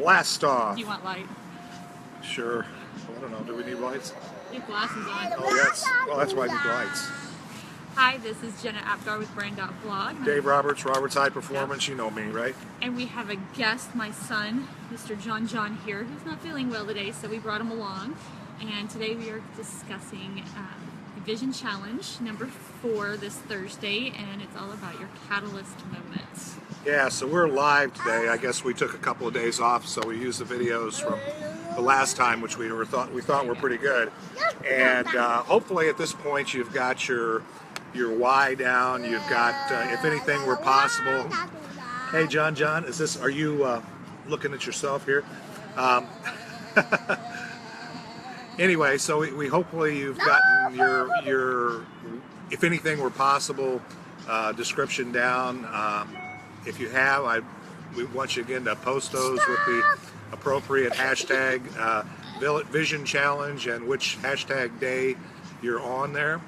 Blast off. Do you want light? Sure. I don't know. Do we need lights? You have glasses on. Oh, yes. Well, that's why I need lights. Hi, this is Jenna Apgar with Brand.Vlog. Dave Roberts, Roberts High Performance. You know me, right? And we have a guest, my son, Mr. John here, who's not feeling well today, so we brought him along. And today we are discussing the Vision Challenge, number 4 this Thursday, and it's all about your catalyst moments. Yeah, so we're live today. I guess we took a couple of days off, so we used the videos from the last time, which we thought were pretty good. And hopefully at this point you've got your why down. You've got if anything were possible. Hey, John, is this? Are you looking at yourself here? Anyway, so we hopefully you've gotten your if anything were possible description down. If you have, we want you again to post those with the appropriate hashtag Vision Challenge and which hashtag day you're on there.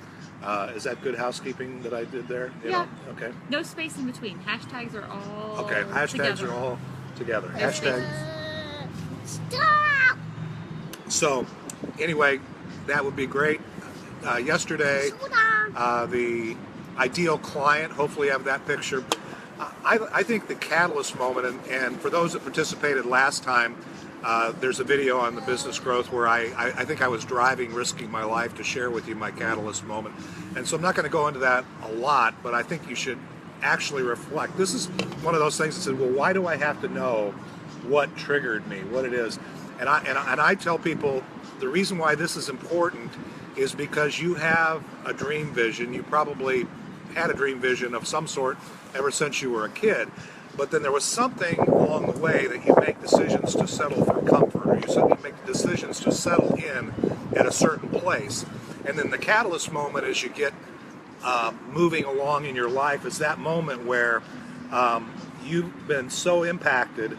Is that good housekeeping that I did there? You know? Okay. No space in between. Hashtags are all okay. Hashtags together. are all together. No Hashtag. Stop! So, anyway, that would be great. Yesterday, the ideal client. Hopefully, you have that picture. I think the catalyst moment, and for those that participated last time, there's a video on the business growth where I think I was driving, risking my life to share with you my catalyst moment. And so I'm not going to go into that a lot, but I think you should actually reflect. This is one of those things that said, well, why do I have to know what triggered me, what it is? And I tell people the reason why this is important is because you have a dream vision. You probably had a dream vision of some sort ever since you were a kid. But then there was something along the way that you make decisions to settle for comfort, or you make decisions to settle in at a certain place. And then the catalyst moment as you get moving along in your life is that moment where you've been so impacted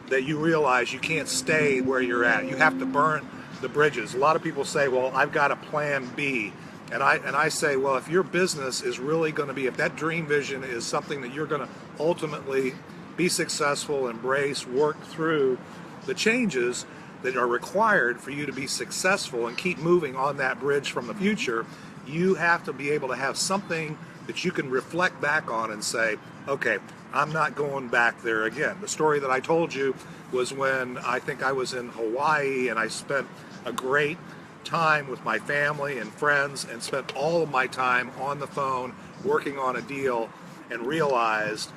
that you realize you can't stay where you're at. You have to burn the bridges. A lot of people say, well, I've got a plan B. And I say, well, if your business is really going to be, if that dream vision is something that you're going to ultimately be successful, embrace, work through the changes that are required for you to be successful and keep moving on that bridge from the future, you have to be able to have something that you can reflect back on and say, okay, I'm not going back there again. The story that I told you was when I think I was in Hawaii and I spent a great time with my family and friends and spent all of my time on the phone working on a deal and realized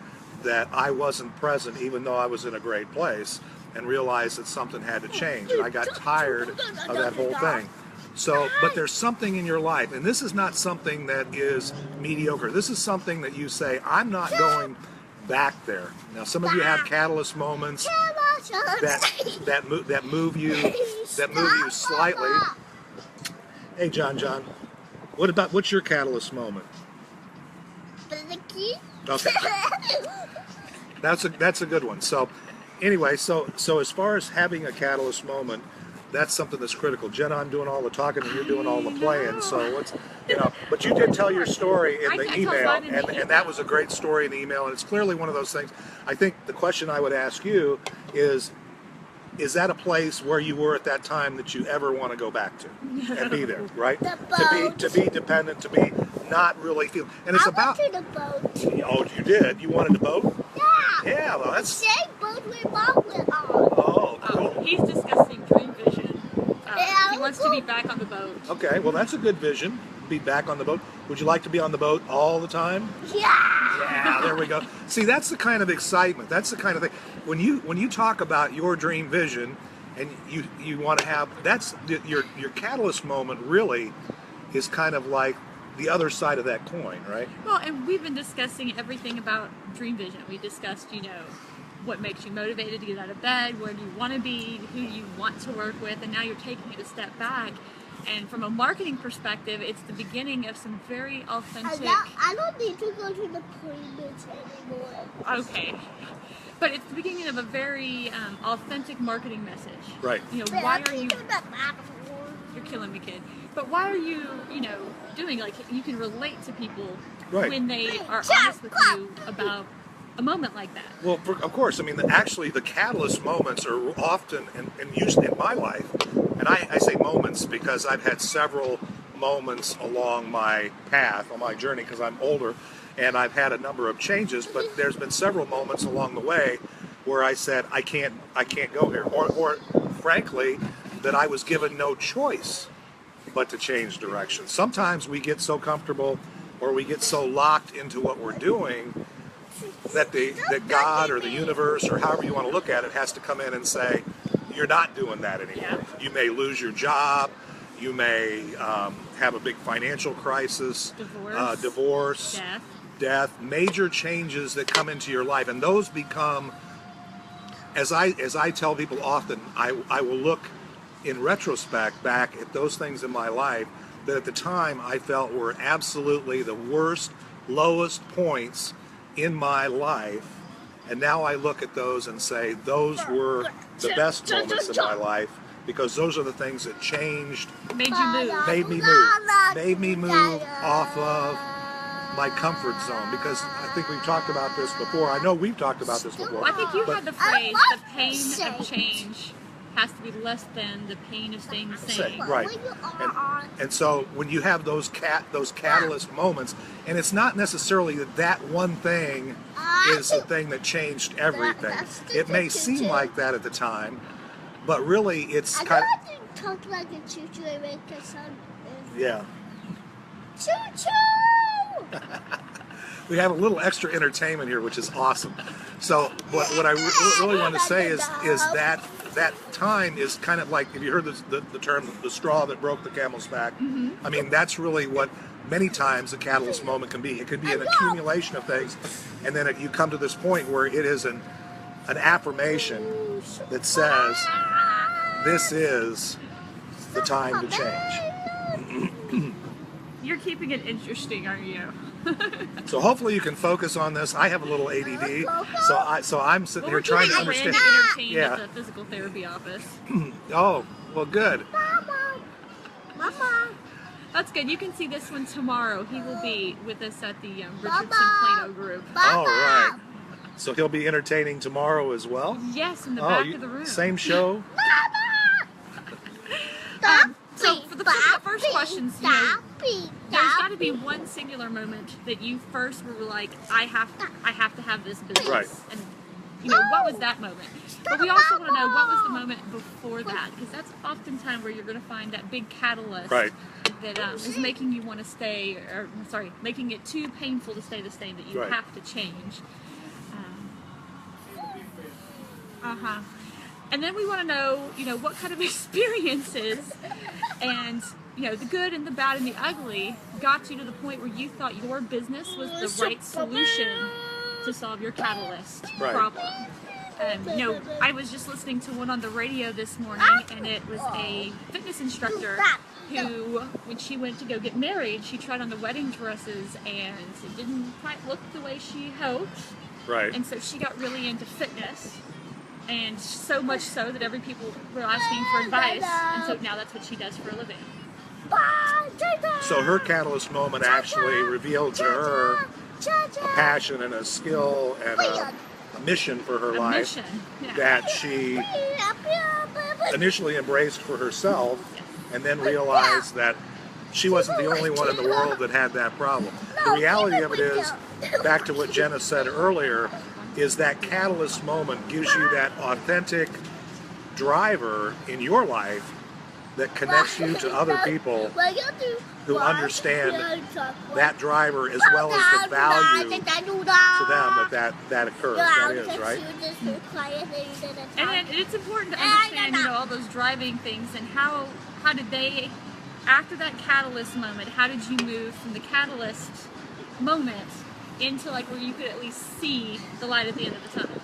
that I wasn't present even though I was in a great place and realized that something had to change and I got tired of that whole thing. So, but there's something in your life, and this is not something that is mediocre. This is something that you say, I'm not going back there. Now some of you have catalyst moments that move you slightly. Hey, John, what's your catalyst moment? Okay. That's a good one. So, anyway, so as far as having a catalyst moment, that's something that's critical. Jenna, I'm doing all the talking and you're doing all the playing. So but you did tell your story in the email, and that was a great story in the email, and it's clearly one of those things. I think the question I would ask you is that a place where you were at that time that you ever want to go back to and be there, right? To be dependent, to be not really feel. And it's about. I wanted a boat. Oh, you did? You wanted a boat? Yeah. Yeah, well, that's. The same boat we Mom went on. Oh, cool. He's discussing dream vision. He wants to be back on the boat. Okay, well, that's a good vision. Be back on the boat. Would you like to be on the boat all the time? Yeah. Yeah, there we go. See, that's the kind of excitement. That's the kind of thing. When you talk about your dream vision, and you want to have, that's your catalyst moment. Really, is kind of like the other side of that coin, right? Well, and we've been discussing everything about dream vision. We discussed, what makes you motivated to get out of bed, where do you want to be, who you want to work with, and now you're taking it a step back. And from a marketing perspective, it's the beginning of some very authentic. I don't need to go to the premiums anymore. Okay, but it's the beginning of a very authentic marketing message. Right. Why are you? You're killing me, kid. But why are you, doing, like, you can relate to people right. when they are honest with you about a moment like that? Well, of course. I mean, actually, the catalyst moments are often, and usually in my life, and I say moments because I've had several moments along my path, on my journey, because I'm older, and I've had a number of changes. But there's been several moments along the way where I said, I can't go here, or frankly, that I was given no choice but to change direction. Sometimes we get so comfortable, or we get so locked into what we're doing, that God or the universe, or however you want to look at it, has to come in and say, you're not doing that anymore. Yeah. You may lose your job, you may have a big financial crisis, divorce, death, major changes that come into your life, and those become, as I tell people often, I will look in retrospect back at those things in my life that at the time I felt were absolutely the worst, lowest points in my life, and now I look at those and say those were the best moments in my life, because those are the things that changed, Made you move. made me move off of my comfort zone, because I think we've talked about this before. I know we've talked about this before. Well, I think you but- had the phrase, the pain of change has to be less than the pain of staying the same. Right. And so when you have those catalyst moments, and it's not necessarily that one thing is the thing that changed everything. It may seem like that at the time, but really it's kind of... to talk like a choo-choo and make a sound. Yeah. Choo-choo! We have a little extra entertainment here, which is awesome. So what I really want to say is that time is kind of like, have you heard the term, the straw that broke the camel's back? Mm-hmm. I mean, that's really what many times a catalyst moment can be. It could be an accumulation of things, and then you come to this point where it is an affirmation that says, this is the time to change. You're keeping it interesting, aren't you? So hopefully you can focus on this. I have a little ADD, so I'm sitting here trying to understand. We're entertained Yeah. at the physical therapy office. Oh, well, good. Mama. That's good. You can see this one tomorrow. He will be with us at the Richardson Plano group. All right. So he'll be entertaining tomorrow as well? Yes, in the back of the room. Same show? So for the first questions, you know, there's got to be one singular moment that you first were like, I have to have this business. Right. And you know, what was that moment? But we also want to know what was the moment before that, because that's oftentimes where you're going to find that big catalyst Right. that is making you want to stay, or sorry, making it too painful to stay the same that you Right. have to change. And then we want to know, you know, what kind of experiences and, you know, the good and the bad and the ugly got you to the point where you thought your business was the right solution to solve your catalyst Right. problem. You know, I was just listening to one on the radio this morning, and it was a fitness instructor who, when she went to go get married, she tried on the wedding dresses, and it didn't quite look the way she hoped. Right. And so she got really into fitness, and so much so that every people were asking for advice, and so now that's what she does for a living. So her catalyst moment actually revealed to her a passion and a skill and a mission for her A life mission, yeah. that she initially embraced for herself, and then realized that she wasn't the only one in the world that had that problem. The reality of it is, back to what Jenna said earlier, is that catalyst moment gives you that authentic driver in your life that connects you to other people who understand that driver as well as the value to them that occurs. That is, right? And then it's important to understand, you know, all those driving things and how did they, after that catalyst moment, how did you move from the catalyst moment into like where you could at least see the light at the end of the tunnel?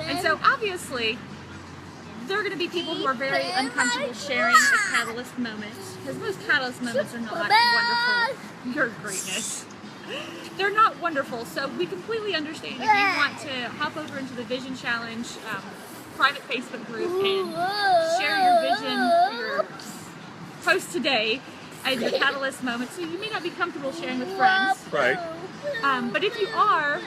And so obviously, there are going to be people who are very uncomfortable sharing a catalyst moment, because most catalyst moments are not wonderful. Your greatness. They're not wonderful, so we completely understand if you want to hop over into the Vision Challenge private Facebook group and share your vision for your post today. as your catalyst moment. So you may not be comfortable sharing with friends. Right. But if you are,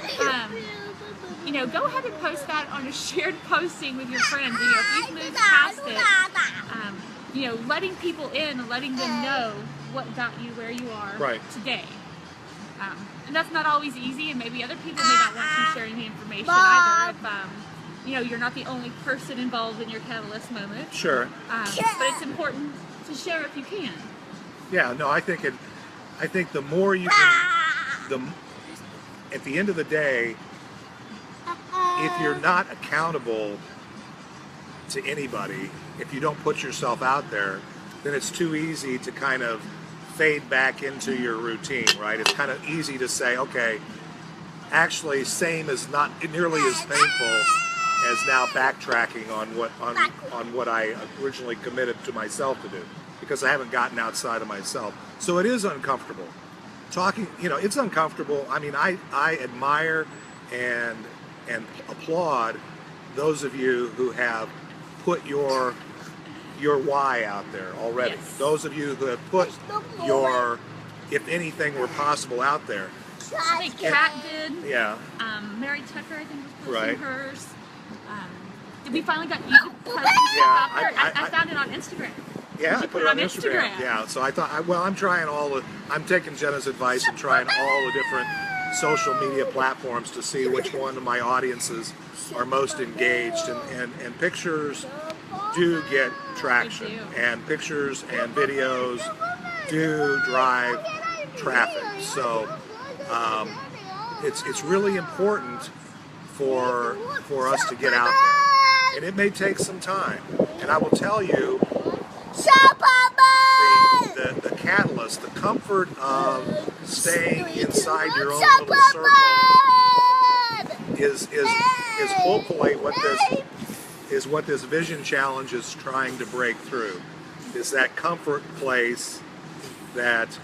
you know, go ahead and post that on a shared posting with your friends. You know, if you've moved past it, you know, letting people in and letting them know what got you where you are today. And that's not always easy, and maybe other people may not want you sharing the information either. If you know, you're not the only person involved in your catalyst moment. Sure. But it's important to share if you can. Yeah. No, I think the more you can, at the end of the day, if you're not accountable to anybody, if you don't put yourself out there, then it's too easy to kind of fade back into your routine, right? It's kind of easy to say, okay, actually same is not nearly as painful as now backtracking on what I originally committed to myself to do, because I haven't gotten outside of myself. So it is uncomfortable. Talking, you know, it's uncomfortable. I mean, I admire and applaud those of you who have put your why out there already. Yes. Those of you who have put your, if anything were possible, out there. I think Kat did. Yeah. Mary Tucker, I think, was posting Right. hers. We finally got you to post Yeah, out there. I found it on Instagram. Yeah, You I put it on Instagram. Yeah, so I thought, well, I'm taking Jenna's advice and trying all the different social media platforms to see which one of my audiences are most engaged, and pictures do get traction, They do. and pictures and videos do drive traffic. So it's really important for us to get out there, and it may take some time. And I will tell you, the catalyst, the comfort of staying inside your own little circle is hopefully what this vision challenge is trying to break through. Is that comfort place that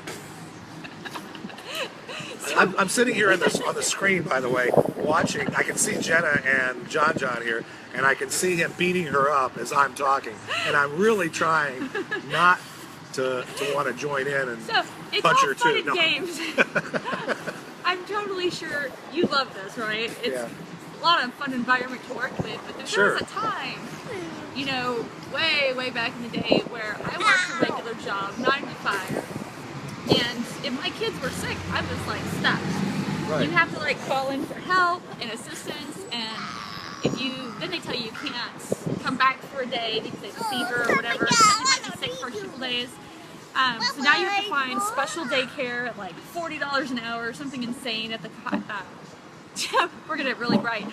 I'm sitting here on the screen, by the way, watching. I can see Jenna and John here, and I can see him beating her up as I'm talking. And I'm really trying not to want to join in and So it's punch all her fun too. and No. games. I'm totally sure you love this, right? It's Yeah. a lot of fun environment to work with, but there Sure. was a time, you know, way back in the day where I worked a regular job, 9 to 5, and if my kids were sick, I was like stuck. Right. You have to like call in for help and assistance, and then they tell you can't come back for a day because they have a fever or whatever, and then you might be sick for a couple days. So now you have to find special daycare at like $40 an hour or something insane at the we're gonna get really bright.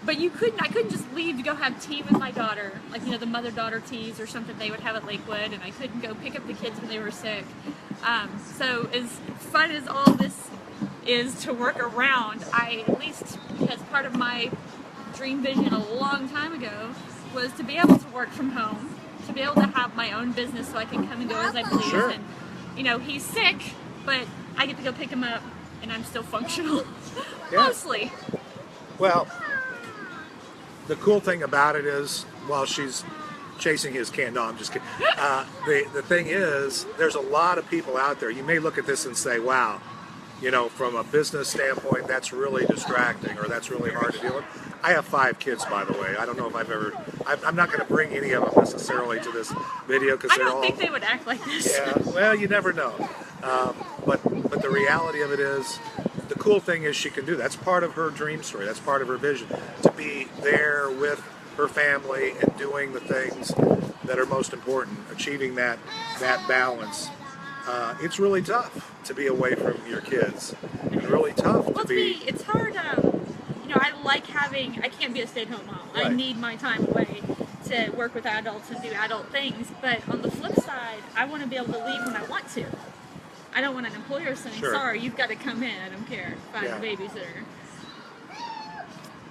But I couldn't just leave to go have tea with my daughter, like, you know, the mother-daughter teas or something they would have at Lakewood, and I couldn't go pick up the kids when they were sick. So as fun as all this is to work around, I, at least as part of my dream vision a long time ago, was to be able to work from home, to be able to have my own business so I can come and go as I please. Sure. And, you know, he's sick, but I get to go pick him up, and I'm still functional. Yeah. Mostly. Well, the cool thing about it is, while she's chasing his can, no, I'm just kidding. The thing is, there's a lot of people out there. You may look at this and say, wow, you know, from a business standpoint, that's really distracting, or that's really hard to deal with. I have 5 kids, by the way. I don't know if I'm not going to bring any of them necessarily to this video, because I they're don't all... think they would act like this. Yeah, well, you never know. But the reality of it is, the cool thing is she can do that. That's part of her dream story. That's part of her vision, to be there with her family and doing the things that are most important, achieving that balance. It's really tough to be away from your kids, and really tough to Well, it's hard. You know, I can't be a stay-at-home mom. I Right. need my time away to work with adults and do adult things. But on the flip side, I want to be able to leave when I want to. I don't want an employer saying, Sure. sorry, you've got to come in. I don't care. Find Yeah. a babysitter.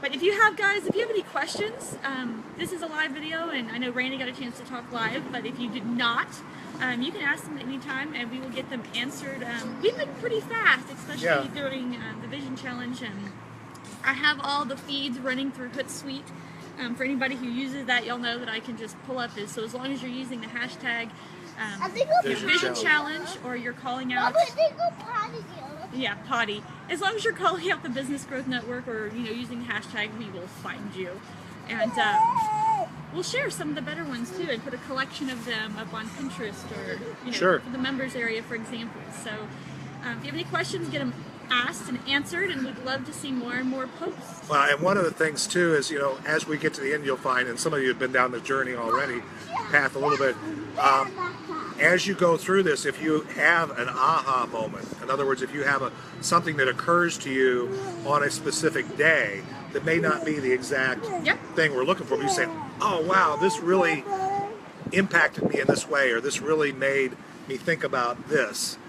But if you have any questions, this is a live video, and I know Randy got a chance to talk live, but if you did not, you can ask them at any time, and we will get them answered. We've been pretty fast, especially during the Vision Challenge, and I have all the feeds running through Hootsuite. For anybody who uses that, you'll know that I can just pull up this. So as long as you're using the hashtag I think I'll Vision Vision challenge. challenge, or you're calling I out. think I'll potty you. Yeah, potty. As long as you're calling out the Business Growth Network or using the hashtag, we will find you, and we'll share some of the better ones too, and put a collection of them up on Pinterest or Sure. for the members area, for example. So if you have any questions, get them asked and answered, and we'd love to see more and more posts. Well, and one of the things too is, as we get to the end, you'll find, and some of you have been down the journey already, path a little bit. As you go through this, if you have an aha moment, in other words, if you have something that occurs to you on a specific day that may not be the exact Yep. thing we're looking for, but you say, oh wow, this really impacted me in this way, or this really made me think about this.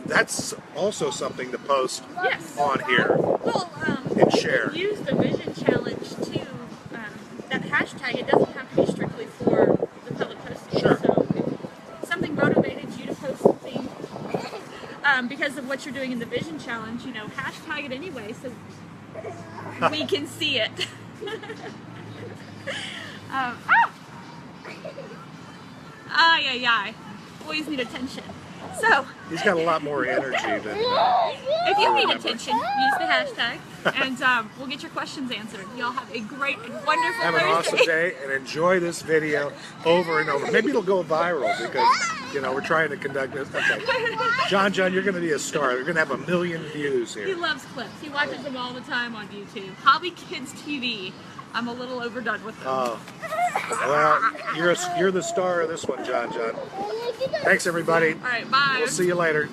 That's also something to post Yes. on here Well, and share. use the Vision Challenge to that hashtag. It doesn't have to be strictly for the public posting. Sure. So if something motivated you to post something because of what you're doing in the Vision Challenge, hashtag it anyway so we can see it. Yeah. Boys need attention. So He's got a lot more energy than. if you need attention, use the hashtag, and we'll get your questions answered. Y'all have a great and wonderful Have an Thursday. awesome day and enjoy this video over and over. Maybe it'll go viral because, we're trying to conduct this. Okay. John, you're going to be a star. You're going to have 1 million views He here. loves clips. He watches them all the time on YouTube. Hobby Kids TV. I'm a little overdone with them. Oh, well, you're the star of this one, John. Thanks, everybody. All right, bye. We'll see you later.